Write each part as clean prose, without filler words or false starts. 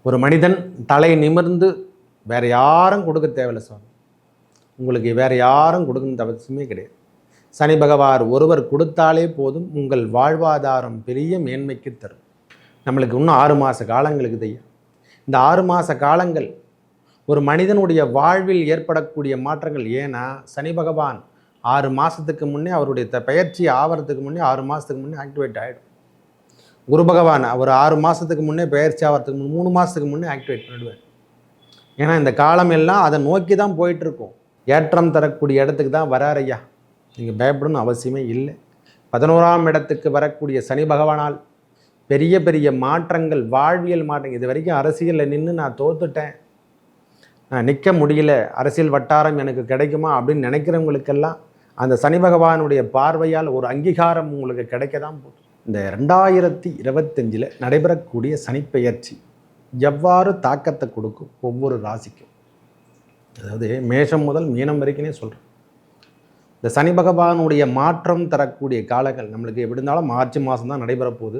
ஒரு மனிதன் தலை நிமிர்ந்து வேறு யாரும் கொடுக்க தேவையில்லை சுவாமி. உங்களுக்கு வேறு யாரும் கொடுக்கணும் அவசியமே கிடையாது. சனி பகவான் ஒருவர் கொடுத்தாலே போதும், உங்கள் வாழ்வாதாரம் பெரிய மேன்மைக்கு தரும். நம்மளுக்கு இன்னும் 6 மாத காலங்களுக்கு தையா. இந்த 6 மாத காலங்கள் ஒரு மனிதனுடைய வாழ்வில் ஏற்படக்கூடிய மாற்றங்கள். ஏன்னா சனி பகவான் 6 மாதத்துக்கு முன்னே அவருடைய பயிற்சி ஆகிறதுக்கு முன்னே 6 மாதத்துக்கு முன்னே ஆக்டிவேட் ஆகிடும். குரு பகவான் அவர் 6 மாதத்துக்கு முன்னே பயிற்சி ஆகிறதுக்கு முன்னே 3 மாதத்துக்கு முன்னே ஆக்டிவேட் பண்ணிடுவார். ஏன்னா இந்த காலம் எல்லாம் அதை நோக்கி தான் போயிட்டுருக்கோம். ஏற்றம் தரக்கூடிய இடத்துக்கு தான் வரார் ஐயா. நீங்கள் பயப்படணும் அவசியமே இல்லை. 11ஆம் இடத்துக்கு வரக்கூடிய சனி பகவானால் பெரிய பெரிய மாற்றங்கள், வாழ்வியல் மாற்றங்கள். இது வரைக்கும் அரசியலில் நின்று நான் தோத்துட்டேன், நான் நிற்க முடியல, அரசியல் வட்டாரம் எனக்கு கிடைக்குமா அப்படின்னு நினைக்கிறவங்களுக்கெல்லாம் அந்த சனி பகவானுடைய பார்வையால் ஒரு அங்கீகாரம் உங்களுக்கு கிடைக்க தான் போகுது. இந்த 2025 நடைபெறக்கூடிய சனிப்பெயர்ச்சி எவ்வாறு தாக்கத்தை கொடுக்கும் ஒவ்வொரு ராசிக்கும், அதாவது மேஷம் முதல் மீனம் வரைக்குமே சொல்கிறேன். இந்த சனி பகவானுடைய மாற்றம் தரக்கூடிய காலங்கள் நம்மளுக்கு எப்படி இருந்தாலும் மார்ச் மாதம் தான் நடைபெற போகுது.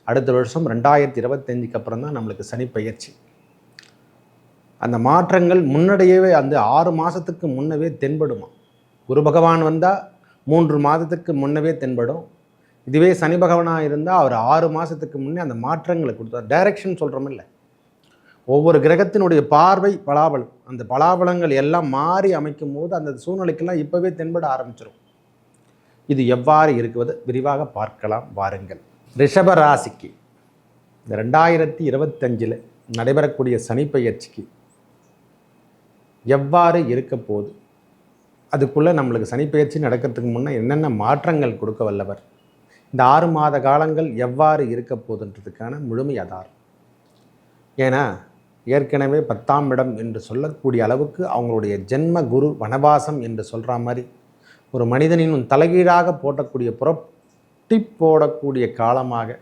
அடுத்த வருஷம் 2025க்கு அப்புறம் தான் நம்மளுக்கு சனிப்பெயர்ச்சி. அந்த மாற்றங்கள் முன்னாடியே அந்த 6 மாதத்துக்கு முன்னவே தென்படுமா. குரு பகவான் வந்தால் 3 மாதத்துக்கு முன்னவே தென்படும். இதுவே சனி பகவானாக இருந்தால் அவர் 6 மாதத்துக்கு முன்னே அந்த மாற்றங்களை கொடுத்தார். டைரக்ஷன் சொல்கிறோம் இல்லை, ஒவ்வொரு கிரகத்தினுடைய பார்வை பலாபலம், அந்த பலாபலங்கள் எல்லாம் மாறி அமைக்கும் போது அந்த சூழ்நிலைக்கெல்லாம் இப்போவே தென்பட ஆரம்பிச்சிடும். இது எவ்வாறு இருக்குவது விரிவாக பார்க்கலாம் வாருங்கள். ரிஷப ராசிக்கு இந்த 2025 நடைபெறக்கூடிய சனிப்பெயர்ச்சிக்கு எவ்வாறு இருக்க போகுது, அதுக்குள்ளே நம்மளுக்கு சனிப்பெயர்ச்சி நடக்கிறதுக்கு முன்னே என்னென்ன மாற்றங்கள் கொடுக்க வல்லவர், இந்த 6 மாத காலங்கள் எவ்வாறு இருக்க போகுதுன்றதுக்கான முழுமை ஆதாரம். ஏன்னா ஏற்கனவே 10ஆம் இடம் என்று சொல்லக்கூடிய அளவுக்கு அவங்களுடைய ஜென்ம குரு வனவாசம் என்று சொல்கிற மாதிரி ஒரு மனிதனின் தலைகீழாக போடக்கூடிய புரட்டி போடக்கூடிய காலமாக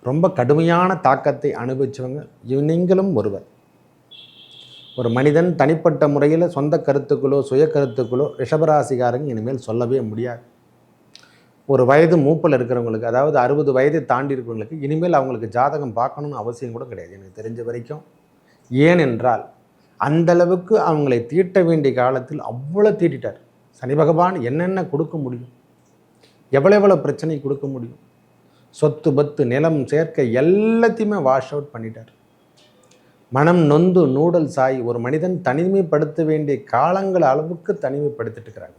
ரொம்ப கடுமையான தாக்கத்தை அனுபவித்தவங்க நீங்களும் ஒருவர். ஒரு மனிதன் தனிப்பட்ட முறையில் சொந்த கருத்துக்களோ சுய கருத்துக்களோ ரிஷபராசிக்காரங்க இனிமேல் சொல்லவே முடியாது. ஒரு வயது மூப்பில் இருக்கிறவங்களுக்கு, அதாவது 60 வயதை தாண்டி இருக்கிறவங்களுக்கு இனிமேல் அவங்களுக்கு ஜாதகம் பார்க்கணுன்னு அவசியம் கூட கிடையாது எனக்கு தெரிஞ்ச வரைக்கும். ஏனென்றால் அந்தளவுக்கு அவங்களை தீட்ட வேண்டிய காலத்தில் அவ்வளோ தீட்டிட்டார் சனி பகவான். என்னென்ன கொடுக்க முடியும், எவ்வளோ பிரச்சனை கொடுக்க முடியும், சொத்து பத்து நிலம் சேர்க்கை எல்லாத்தையுமே வாஷ் அவுட் பண்ணிட்டார். மனம் நொந்து நூடல் சாய் ஒரு மனிதன் தனிமைப்படுத்த வேண்டிய காலங்கள் அளவுக்கு தனிமைப்படுத்திட்டு இருக்கிறாங்க.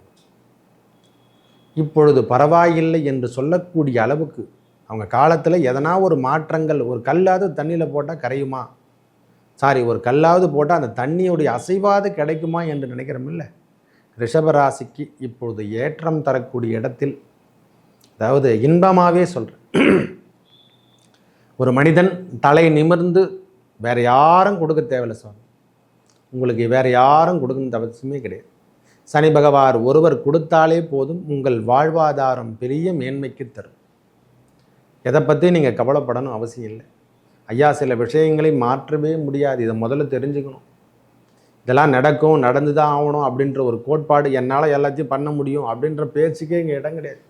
இப்பொழுது பரவாயில்லை என்று சொல்லக்கூடிய அளவுக்கு அவங்க காலத்தில் எதனா ஒரு மாற்றங்கள், ஒரு கல்லாவது தண்ணியில் போட்டால் கரையுமா, ஒரு கல்லாவது போட்டால் அந்த தண்ணியுடைய அசைவாது கிடைக்குமா என்று நினைக்கிறோமில்ல. ரிஷபராசிக்கு இப்பொழுது ஏற்றம் தரக்கூடிய இடத்தில், அதாவது இன்பமாகவே சொல்கிறேன், ஒரு மனிதன் தலை நிமிர்ந்து வேறு யாரும் கொடுக்க தேவையில்லை சுவாமி. உங்களுக்கு வேறு யாரும் கொடுக்கணும் அவசியமே கிடையாது. சனி பகவான் ஒருவர் கொடுத்தாலே போதும், உங்கள் வாழ்வாதாரம் பெரிய மேன்மைக்கு தரும். எதை பற்றி நீங்கள் கவலைப்படணும் அவசியம் இல்லை ஐயா. சில விஷயங்களை மாற்றவே முடியாது, இதை முதல்ல தெரிஞ்சுக்கணும். இதெல்லாம் நடக்கும், நடந்து தான் ஆகணும் அப்படின்ற ஒரு கோட்பாடு, என்னால் எல்லாத்தையும் பண்ண முடியும் அப்படின்ற பேச்சுக்கே இங்கே இடம் கிடையாது.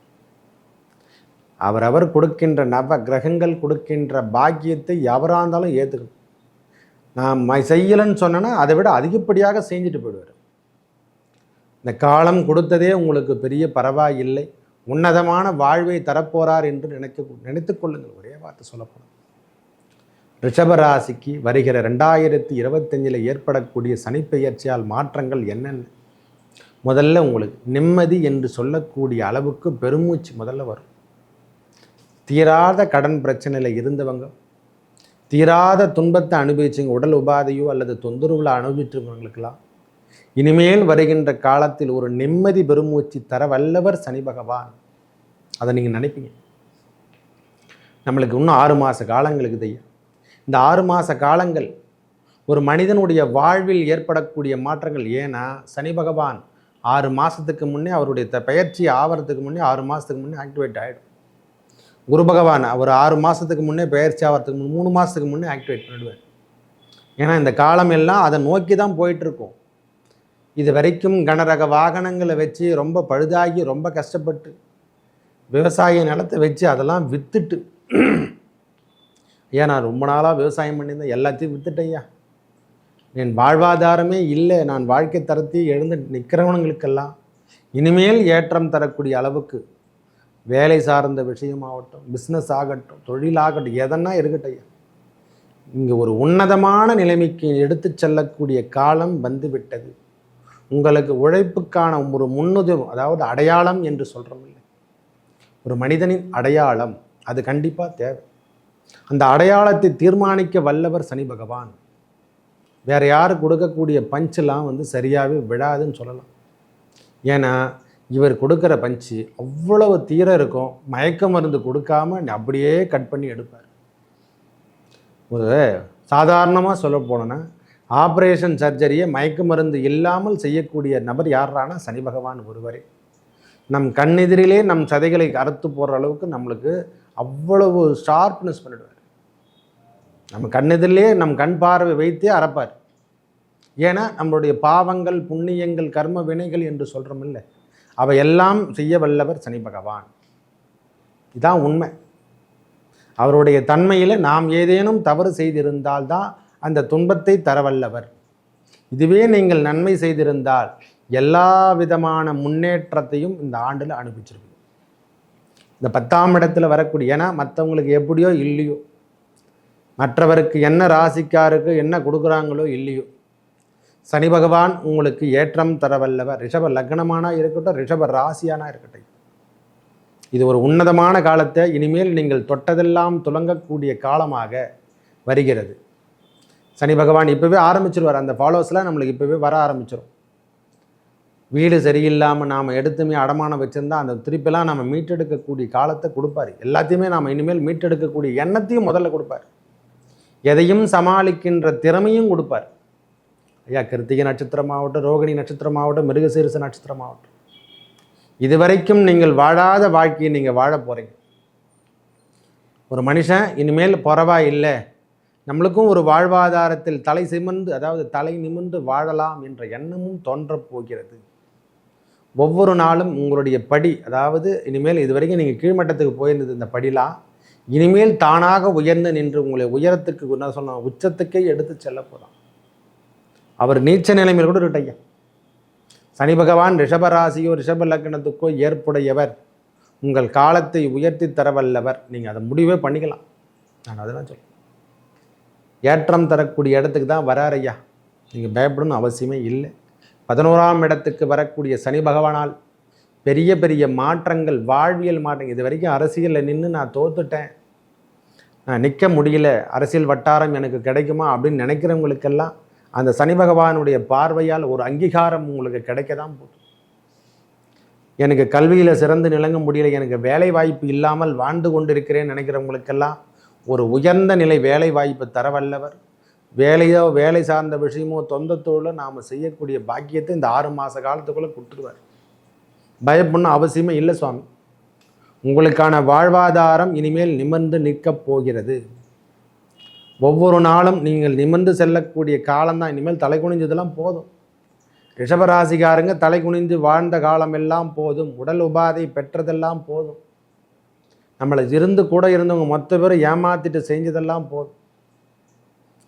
அவரவர் கொடுக்கின்ற நவ கிரகங்கள் கொடுக்கின்ற பாக்கியத்தை எவராக இருந்தாலும் ஏற்றுக்கணும். நான் செய்யலைன்னு சொன்னேன்னா அதை விட அதிகப்படியாக செஞ்சுட்டு போயிடுவார். இந்த காலம் கொடுத்ததே உங்களுக்கு பெரிய பரவாயில்லை, உன்னதமான வாழ்வை தரப்போறார் என்று நினைத்து கொள்ளுங்கள். ஒரே வார்த்தை சொல்லப்போனால் ரிஷபராசிக்கு வருகிற 2025 ஏற்படக்கூடிய சனிப்பெயர்ச்சியால் மாற்றங்கள் என்னென்ன. முதல்ல உங்களுக்கு நிம்மதி என்று சொல்லக்கூடிய அளவுக்கு பெருமூச்சு முதல்ல வரும். தீராத கடன் பிரச்சனையில் இருந்தவங்க, தீராத துன்பத்தை அனுபவிச்சிங்க, உடல் உபாதையோ அல்லது தொந்தரவுகளை அனுபவிச்சிருக்கவங்களுக்கெல்லாம் இனிமேல் வருகின்ற காலத்தில் ஒரு நிம்மதி பெருமூச்சு தர வல்லவர் சனி பகவான். அதை நீங்கள் நினைப்பீங்க. நம்மளுக்கு இன்னும் 6 மாத காலங்களுக்கு தையா. இந்த 6 மாத காலங்கள் ஒரு மனிதனுடைய வாழ்வில் ஏற்படக்கூடிய மாற்றங்கள். ஏன்னா சனி பகவான் 6 மாதத்துக்கு முன்னே அவருடைய பயிற்சி ஆகிறதுக்கு முன்னே 6 மாதத்துக்கு முன்னே ஆக்டிவேட் ஆகிடும். குரு பகவான் அவர் 6 மாதத்துக்கு முன்னே பயிற்சி ஆகிறதுக்கு முன்னே 3 மாதத்துக்கு முன்னே ஆக்டிவேட் பண்ணிடுவார். ஏன்னா இந்த காலம் எல்லாம் அதை நோக்கி தான் போயிட்டுருக்கோம். இது வரைக்கும் கனரக வாகனங்களை வச்சு ரொம்ப பழுதாகி ரொம்ப கஷ்டப்பட்டு விவசாய நிலத்தை வச்சு அதெல்லாம் விற்றுட்டு ஐயா நான் ரொம்ப நாளாக விவசாயம் பண்ணியிருந்தேன், எல்லாத்தையும் வித்துட்டேன். என் வாழ்வாதாரமே இல்லை, நான் வாழ்க்கை தரத்தையும் எழுந்து நிற்கிறவனுங்களுக்கெல்லாம் இனிமேல் ஏற்றம் தரக்கூடிய அளவுக்கு வேலை சார்ந்த விஷயமாகட்டும், பிஸ்னஸ் ஆகட்டும், தொழிலாகட்டும், எதனா இருக்கட்டும் ஐயா, இங்கே ஒரு உன்னதமான நிலைமைக்கு எடுத்து செல்லக்கூடிய காலம் வந்து விட்டது. உங்களுக்கு உழைப்புக்கான ஒரு முன்னுதவி, அதாவது அடையாளம் என்று சொல்கிறோம் இல்லை, ஒரு மனிதனின் அடையாளம் அது கண்டிப்பாக தேவை. அந்த அடையாளத்தை தீர்மானிக்க வல்லவர் சனி பகவான். வேறு யார் கொடுக்கக்கூடிய பஞ்செலாம் சரியாகவே விழாதுன்னு சொல்லலாம். ஏன்னா இவர் கொடுக்குற பஞ்சு அவ்வளவு தீரம் இருக்கும், மயக்க மருந்து கொடுக்காம அப்படியே கட் பண்ணி எடுப்பார். ஒரு சாதாரணமாக சொல்ல போனோன்னா ஆப்ரேஷன் சர்ஜரியை மயக்க மருந்து இல்லாமல் செய்யக்கூடிய நபர் யாரானா சனி பகவான் ஒருவரே. நம் கண்ணெதிரிலே நம் சதைகளை அறுத்து போடுற அளவுக்கு நம்மளுக்கு அவ்வளவு ஷார்ப்னஸ் பண்ணிடுவார். நம்ம கண்ணெதிரிலே நம் கண் பார்வை வைத்தே அறப்பார். ஏன்னா நம்மளுடைய பாவங்கள், புண்ணியங்கள், கர்ம வினைகள் என்று சொல்கிறோம் இல்லை, அவை எல்லாம் செய்ய வல்லவர் சனி பகவான். இதுதான் உண்மை. அவருடைய தன்மையில் நாம் ஏதேனும் தவறு செய்திருந்தால்தான் அந்த துன்பத்தை தரவல்லவர். இதுவே நீங்கள் நன்மை செய்திருந்தால் எல்லா விதமான முன்னேற்றத்தையும் இந்த ஆண்டில் அனுப்பிச்சிருக்கீங்க. இந்த 10ஆம் இடத்துல வரக்கூடிய, ஏன்னா மற்றவங்களுக்கு எப்படியோ இல்லையோ, மற்றவருக்கு என்ன ராசிக்காருக்கு என்ன கொடுக்குறாங்களோ இல்லையோ, சனி பகவான் உங்களுக்கு ஏற்றம் தரவல்லவர். ரிஷப லக்னமானா இருக்கட்டும், ரிஷப ராசியானா இருக்கட்டும், இது ஒரு உன்னதமான காலத்தை இனிமேல் நீங்கள் தொட்டதெல்லாம் துலங்கக்கூடிய காலமாக வருகிறது. சனி பகவான் இப்போவே ஆரம்பிச்சிருவார். அந்த ஃபாலோஸ்லாம் நம்மளுக்கு இப்போவே வர ஆரம்பிச்சிடும். வீடு சரியில்லாமல் நாம் எடுத்துமே அடமானம் வச்சுருந்தா அந்த திருப்பிலாம் நம்ம மீட்டெடுக்கக்கூடிய காலத்தை கொடுப்பார். எல்லாத்தையுமே நாம் இனிமேல் மீட்டெடுக்கக்கூடிய எண்ணத்தையும் முதல்ல கொடுப்பார். எதையும் சமாளிக்கின்ற திறமையும் கொடுப்பார். ஐயா கிருத்திகை நட்சத்திரமாகட்டும், ரோகிணி நட்சத்திரமாகட்டும், மிருகசீரிச நட்சத்திரமாகட்டும், இதுவரைக்கும் நீங்கள் வாழாத வாழ்க்கையை நீங்கள் வாழ போகிறீங்க. ஒரு மனுஷன் இனிமேல் பரவாயில்லை, நம்மளுக்கும் ஒரு வாழ்வாதாரத்தில் தலை சிமந்து, அதாவது தலை நிமிர்ந்து வாழலாம் என்ற எண்ணமும் தோன்றப் போகிறது. ஒவ்வொரு நாளும் உங்களுடைய படி, அதாவது இனிமேல் இதுவரைக்கும் நீங்கள் கீழ்மட்டத்துக்கு போயிருந்தது, இந்த படிலாம் இனிமேல் தானாக உயர்ந்து நின்று உங்களை உயரத்துக்கு என்ன சொன்ன உச்சத்துக்கே எடுத்து செல்ல போகிறான். அவர் நீச்ச நிலைமையில் கூட இருக்கட்டையா. சனி பகவான் ரிஷபராசியோ ரிஷப லக்னத்துக்கோ ஏற்புடையவர், உங்கள் காலத்தை உயர்த்தி தரவல்லவர். நீங்கள் அதை முடிவே பண்ணிக்கலாம். நான் அதெல்லாம் சொல்லுவேன். ஏற்றம் தரக்கூடிய இடத்துக்கு தான் வரார் ஐயா, நீங்கள் பயப்படணும்னு அவசியமே இல்லை. 11ஆம் இடத்துக்கு வரக்கூடிய சனி பகவானால் பெரிய பெரிய மாற்றங்கள், வாழ்வியல் மாற்றங்கள். இது வரைக்கும் அரசியலில் நின்று நான் தோத்துட்டேன், நான் நிற்க முடியல, அரசியல் வட்டாரம் எனக்கு கிடைக்குமா அப்படின்னு நினைக்கிறவங்களுக்கெல்லாம் அந்த சனி பகவானுடைய பார்வையால் ஒரு அங்கீகாரம் உங்களுக்கு கிடைக்க தான் போகுது. எனக்கு கல்வியில் சிறந்து நிலங்க முடியல, எனக்கு வேலை வாய்ப்பு இல்லாமல் வாழ்ந்து கொண்டிருக்கிறேன்னு நினைக்கிறவங்களுக்கெல்லாம் ஒரு உயர்ந்த நிலை வேலை வாய்ப்பு தரவல்லவர். வேலையோ வேலை சார்ந்த விஷயமோ தொந்தத்தோடு நாம் செய்யக்கூடிய பாக்கியத்தை இந்த 6 மாத காலத்துக்குள்ளே கொடுத்துடுவார். பயப்படணும் அவசியமே இல்லை சுவாமி. உங்களுக்கான வாழ்வாதாரம் இனிமேல் நிமிர்ந்து நிற்கப் போகிறது. ஒவ்வொரு நாளும் நீங்கள் நிமிர்ந்து செல்லக்கூடிய காலம்தான். இனிமேல் தலை குனிஞ்சதெல்லாம் போதும். ரிஷபராசிக்காரங்க தலை குனிந்து வாழ்ந்த காலம் எல்லாம் போதும். உடல் உபாதை பெற்றதெல்லாம் போதும். நம்மளை இருந்து கூட இருந்தவங்க மொத்த பேரும் ஏமாத்திட்டு செஞ்சதெல்லாம் போதும்.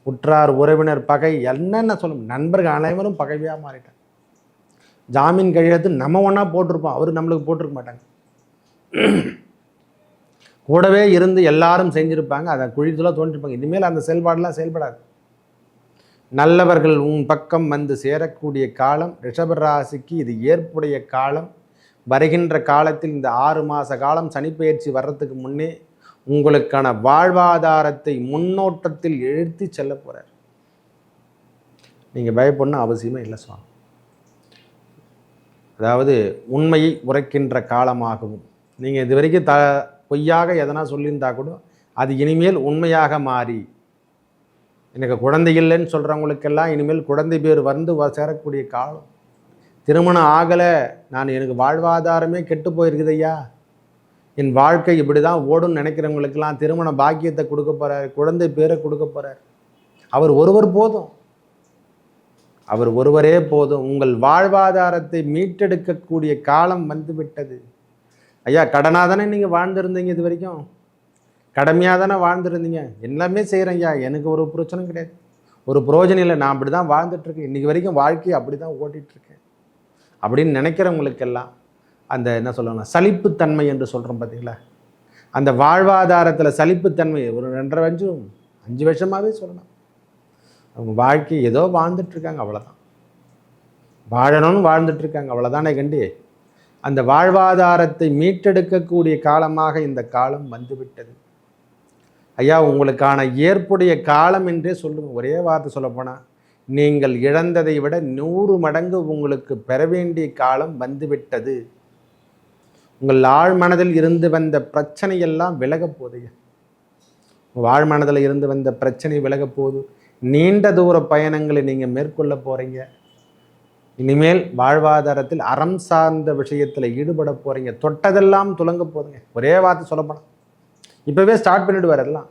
உற்றார் உறவினர் பகை என்னென்ன சொல்லும், நண்பர்கள் அனைவரும் பகைவியாக மாறிட்டாங்க. ஜாமீன் கையெழுத்து நம்ம ஒன்றா போட்டிருப்போம், அவர் நம்மளுக்கு போட்டிருக்க மாட்டாங்க. கூடவே இருந்து எல்லாரும் செஞ்சுருப்பாங்க, அதை குழித்துலாம் தோன்றிருப்பாங்க. இனிமேல் அந்த செயல்பாடெல்லாம் செயல்படாது. நல்லவர்கள் உன் பக்கம் வந்து சேரக்கூடிய காலம் ரிஷபராசிக்கு இது ஏற்புடைய காலம். வருகின்ற காலத்தில் இந்த 6 மாத காலம் சனிப்பெயர்ச்சி வர்றதுக்கு முன்னே உங்களுக்கான வாழ்வாதாரத்தை முன்னோட்டத்தில் எழுத்தி செல்ல போகிறார். நீங்கள் பயப்படணும் அவசியமே இல்லை சுவாமி. அதாவது உண்மையை உரைக்கின்ற காலமாகவும், நீங்கள் இது வரைக்கும் பொய்யாக எதனா சொல்லியிருந்தா கூட அது இனிமேல் உண்மையாக மாறி, எனக்கு குழந்தை இல்லைன்னு சொல்கிறவங்களுக்கெல்லாம் இனிமேல் குழந்தை பேர் வந்து சேரக்கூடிய காலம். திருமணம் ஆகலை, எனக்கு வாழ்வாதாரமே கெட்டு போயிருக்குது ஐயா, என் வாழ்க்கை இப்படி தான் ஓடுன்னு நினைக்கிறவங்களுக்கெல்லாம் திருமண பாக்கியத்தை கொடுக்க போகிறார், குழந்தை பேரை கொடுக்க போகிறார். அவர் ஒருவர் போதும், அவர் ஒருவரே போதும். உங்கள் வாழ்வாதாரத்தை மீட்டெடுக்கக்கூடிய காலம் வந்து விட்டது ஐயா. கடனாக தானே நீங்கள் வாழ்ந்துருந்தீங்க இது வரைக்கும். கடமையாக தானே வாழ்ந்துருந்தீங்க, எல்லாமே செய்கிறேன் ஐயா, எனக்கு ஒரு பிரச்சனையும் கிடையாது, ஒரு பிரயோஜனம் இல்லை, நான் அப்படி தான் வாழ்ந்துட்டுருக்கேன், இன்றைக்கி வரைக்கும் வாழ்க்கையை அப்படி தான் ஓட்டிகிட்ருக்கேன் அப்படின்னு நினைக்கிறவங்களுக்கெல்லாம் அந்த என்ன சொல்லணும், சலிப்புத்தன்மை என்று சொல்கிறோம் பார்த்தீங்களா, அந்த வாழ்வாதாரத்தில் சலிப்புத்தன்மை ஒரு 2.5 வருஷம் 5 வருஷமாகவே சொல்லணும். அவங்க வாழ்க்கை ஏதோ வாழ்ந்துட்டுருக்காங்க, அவ்வளோதான், வாழணும்னு வாழ்ந்துட்டுருக்காங்க, அவ்வளோதானே கண்டி. அந்த வாழ்வாதாரத்தை மீட்டெடுக்கக்கூடிய காலமாக இந்த காலம் வந்துவிட்டது ஐயா. உங்களுக்கான ஏற்புடைய காலம் என்றே சொல்லுங்கள். ஒரே வார்த்தை சொல்லப்போனால், நீங்கள் இழந்ததை விட 100 மடங்கு உங்களுக்கு பெற வேண்டிய காலம் வந்துவிட்டது. உங்கள் ஆழ்மனதில் இருந்து வந்த பிரச்சனையெல்லாம் விலகப் போகுது. ஆழ்மனதில் இருந்து வந்த பிரச்சனை விலகப் போகுது. நீண்ட தூர பயணங்களை நீங்கள் மேற்கொள்ள போகிறீங்க. இனிமேல் வாழ்வாதாரத்தில் அறம் சார்ந்த விஷயத்தில் ஈடுபட போகிறீங்க. தொட்டதெல்லாம் துலங்க போதுங்க. ஒரே வார்த்தை சொல்லப்போனால் இப்போவே ஸ்டார்ட் பண்ணிவிடுவார் எல்லாம்.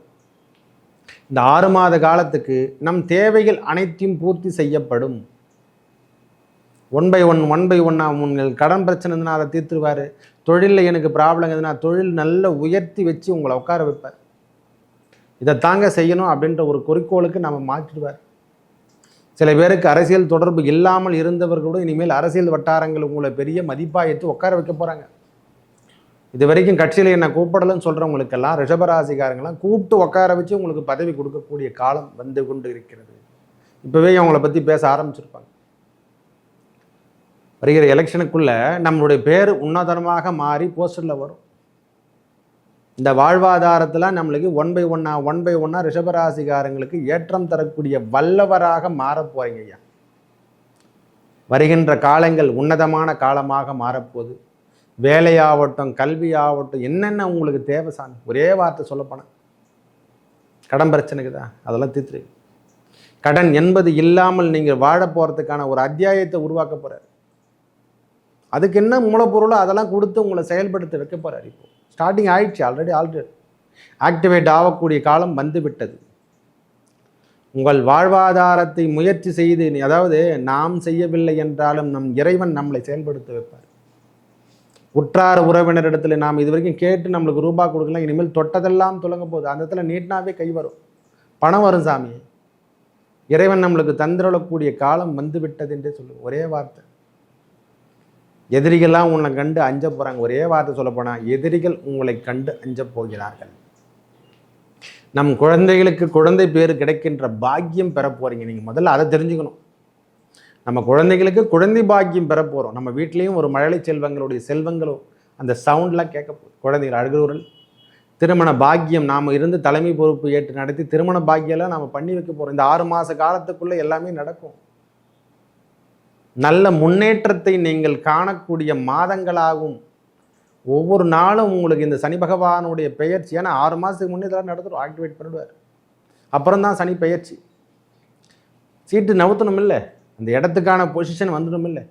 இந்த 6 மாத காலத்துக்கு நம் தேவைகள் அனைத்தையும் பூர்த்தி செய்யப்படும். 1 by 1 உங்கள் கடன் பிரச்சனை இருந்ததுன்னா அதை தீர்த்துருவார். தொழிலில் எனக்கு ப்ராப்ளம் எதுனா தொழில் நல்ல உயர்த்தி வச்சு உங்களை உட்கார வைப்பார். இதை தாங்க செய்யணும் அப்படின்ற ஒரு குறிக்கோளுக்கு நம்ம மாற்றிடுவார். சில பேருக்கு அரசியல் தொடர்பு இல்லாமல் இருந்தவர்களோடு இனிமேல் அரசியல் வட்டாரங்கள் உங்களை பெரிய மதிப்பாக எடுத்து உட்கார வைக்க போகிறாங்க. இது வரைக்கும் கட்சியில் என்ன கூப்பிடலன்னு சொல்கிறவங்களுக்கெல்லாம், ரிஷபராசிக்காரங்களாம் கூப்பிட்டு உட்கார வச்சு உங்களுக்கு பதவி கொடுக்கக்கூடிய காலம் வந்து கொண்டு இருக்கிறது. இப்போவே அவங்கள பற்றி பேச ஆரம்பிச்சிருப்பாங்க. வருகிற எலெக்ஷனுக்குள்ளே நம்மளுடைய பேர் உன்னதனமாக மாறி போஸ்டரில் வரும். இந்த வாழ்வாதாரத்தில் நம்மளுக்கு 1 by 1 ரிஷபராசிக்காரங்களுக்கு ஏற்றம் தரக்கூடிய வல்லவராக மாறப்போறீங்க ஐயா. வருகின்ற காலங்கள் உன்னதமான காலமாக மாறப்போகுது. வேலையாகட்டும், கல்வியாகட்டும், என்னென்ன உங்களுக்கு தேவை சாமி, ஒரே வார்த்தை சொல்லப்போனால் கடன் பிரச்சனைக்கு தான் அதெல்லாம் தீர்த்து. கடன் என்பது இல்லாமல் நீங்கள் வாழ போகிறதுக்கான ஒரு அத்தியாயத்தை உருவாக்க போகிறார். அதுக்கு என்ன மூலப்பொருளோ அதெல்லாம் கொடுத்து உங்களை செயல்படுத்த வைக்க போகிறார். இப்போ ஸ்டார்டிங் ஆயிடுச்சு, ஆல்ரெடி ஆக்டிவேட் ஆகக்கூடிய காலம் வந்து விட்டது. உங்கள் வாழ்வாதாரத்தை முயற்சி செய்து, அதாவது நாம் செய்யவில்லை என்றாலும் நம் இறைவன் நம்மளை செயல்படுத்த வைப்பார். உற்றார் உறவினரிடத்துல நாம் இது வரைக்கும் கேட்டு நம்மளுக்கு ரூபா கொடுக்கலாம், இனிமேல் தொட்டதெல்லாம் துலங்க போகுது. அந்த இடத்துல நீட்டினாவே கை வரும், பணம் வரும் சாமி. இறைவன் நம்மளுக்கு தந்திரக்கூடிய காலம் வந்து விட்டது என்றே சொல்லுவோம். ஒரே வார்த்தை. எதிரிகள்லாம் உன்னை கண்டு அஞ்ச போகிறாங்க. ஒரே வார்த்தை சொல்லப்போனால், எதிரிகள் உங்களை கண்டு அஞ்ச போகிறார்கள். நம் குழந்தைகளுக்கு குழந்தை பேர் கிடைக்கின்ற பாக்கியம் பெற போகிறீங்க. நீங்கள் முதல்ல அதை தெரிஞ்சுக்கணும். நம்ம குழந்தைகளுக்கு குழந்தை பாக்கியம் பெற போகிறோம். நம்ம வீட்லேயும் ஒரு மழலை செல்வங்களுடைய செல்வங்களோ அந்த சவுண்ட்லாம் கேட்க போகுது. குழந்தைகள் அழுகிறவர்கள், திருமண பாக்கியம் நாம் இருந்து தலைமை பொறுப்பு ஏற்று நடத்தி திருமண பாக்கியெல்லாம் நாம் பண்ணி வைக்க போகிறோம். இந்த 6 மாத காலத்துக்குள்ளே எல்லாமே நடக்கும். நல்ல முன்னேற்றத்தை நீங்கள் காணக்கூடிய மாதங்களாகும். ஒவ்வொரு நாளும் உங்களுக்கு இந்த சனி பகவானுடைய பெயர்ச்சி, ஏன்னா 6 மாதத்துக்கு முன்னே இதெல்லாம் நடந்துடும், ஆக்டிவேட் பண்ணிடுவார். அப்புறம் தான் சனி பெயர்ச்சி. சீட்டு நவுத்தணும் இல்லை, அந்த இடத்துக்கான பொசிஷன் வந்துடும் இல்லை.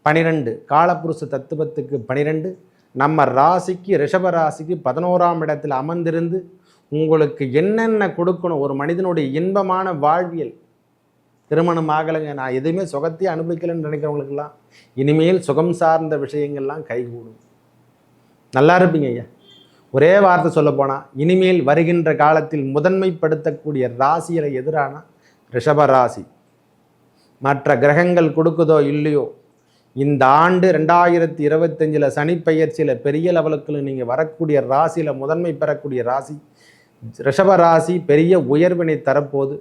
12 காலப்புருஷ தத்துவத்துக்கு 12 நம்ம ராசிக்கு, ரிஷப ராசிக்கு 11ஆம் இடத்தில் அமர்ந்திருந்து உங்களுக்கு என்னென்ன கொடுக்கணும், ஒரு மனிதனுடைய இன்பமான வாழ்வியல். திருமணம் ஆகலைங்க, நான் எதுவுமே சுகத்தையே அனுபவிக்கலைன்னு நினைக்கிறவங்களுக்கெல்லாம் இனிமேல் சுகம் சார்ந்த விஷயங்கள்லாம் கைகூடும். நல்லா இருப்பீங்க ஐயா. ஒரே வார்த்தை சொல்ல போனால், இனிமேல் வருகின்ற காலத்தில் முதன்மைப்படுத்தக்கூடிய ராசியில் எதிரான ரிஷப ராசி. மற்ற கிரகங்கள் கொடுக்குதோ இல்லையோ, இந்த ஆண்டு 2025 சனி பெயர்ச்சியில் பெரிய லெவலுக்கு நீங்கள் வரக்கூடிய ராசியில் முதன்மை பெறக்கூடிய ராசி ரிஷப ராசி. பெரிய உயர்வினை தரப்போது,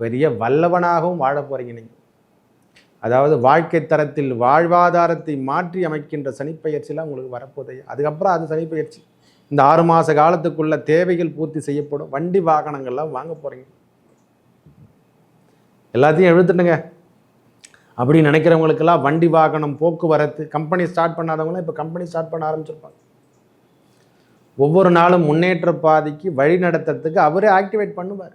பெரிய வல்லவனாகவும் வாழ போகிறீங்க நீங்கள். அதாவது வாழ்க்கை தரத்தில் வாழ்வாதாரத்தை மாற்றி அமைக்கின்ற சனிப்பெயர்ச்சிலாம் உங்களுக்கு வரப்போதைய. அதுக்கப்புறம் அது சனிப்பெயர்ச்சி. இந்த 6 மாத காலத்துக்குள்ள தேவைகள் பூர்த்தி செய்யப்படும். வண்டி வாகனங்கள்லாம் வாங்க போகிறீங்க. எல்லாத்தையும் எழுத்துட்டுங்க. அப்படி நினைக்கிறவங்களுக்கெல்லாம் வண்டி வாகனம், போக்குவரத்து, கம்பெனி ஸ்டார்ட் பண்ணாதவங்களாம் இப்போ கம்பெனி ஸ்டார்ட் பண்ண ஆரம்பிச்சிருப்பாங்க. ஒவ்வொரு நாளும் முன்னேற்ற பாதைக்கு வழி நடத்துறதுக்கு அவரே ஆக்டிவேட் பண்ணுவார்.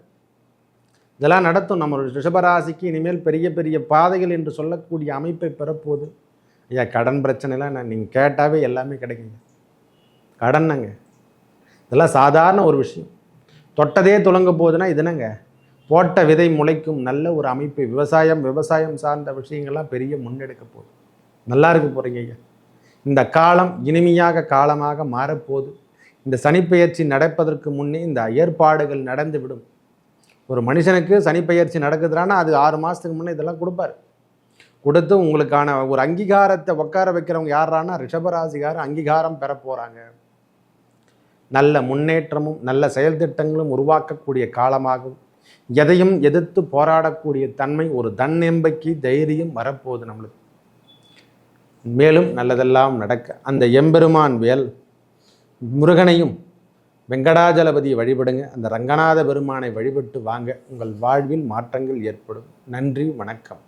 இதெல்லாம் நடத்தும். நம்ம ரிஷபராசிக்கு இனிமேல் பெரிய பெரிய பாதைகள் என்று சொல்லக்கூடிய அமைப்பை பெறப்போகுது. ஐயா, கடன் பிரச்சனைலாம் நீங்கள் கேட்டாவே எல்லாமே கிடைக்குங்க. கடன்னங்க, இதெல்லாம் சாதாரண ஒரு விஷயம். தொட்டதே துலங்க போகுதுன்னா இதுனங்க, போட்ட விதை முளைக்கும் நல்ல ஒரு அமைப்பு. விவசாயம் சார்ந்த விஷயங்கள்லாம் பெரிய முன்னெடுக்க போகுது. நல்லா இருக்க போகிறீங்க ஐயா. இந்த காலம் இனிமையாக காலமாக மாறப்போகுது. இந்த சனிப்பெயர்ச்சி நடப்பதற்கு முன்னே இந்த ஏற்பாடுகள் நடந்துவிடும். ஒரு மனுஷனுக்கு சனிப்பெயர்ச்சி நடக்குதுன்னா அது 6 மாதத்துக்கு முன்னே இதெல்லாம் கொடுப்பார். கொடுத்து உங்களுக்கான ஒரு அங்கீகாரத்தை உட்கார வைக்கிறவங்க யாரானா ரிஷபராசிக்காரர் அங்கீகாரம் பெற போகிறாங்க. நல்ல முன்னேற்றமும் நல்ல செயல் திட்டங்களும் உருவாக்கக்கூடிய காலமாகும். எதையும் எதிர்த்து போராடக்கூடிய தன்மை, ஒரு தன்னம்பிக்கை, தைரியம் வரப்போகுது நம்மளுக்கு. மேலும் நல்லதெல்லாம் நடக்க அந்த எம்பெருமான் முருகனையும் வெங்கடாஜலபதியை வழிபடுங்க. அந்த ரங்கநாத பெருமானை வழிபட்டு வாங்க. உங்கள் வாழ்வில் மாற்றங்கள் ஏற்படும். நன்றி, வணக்கம்.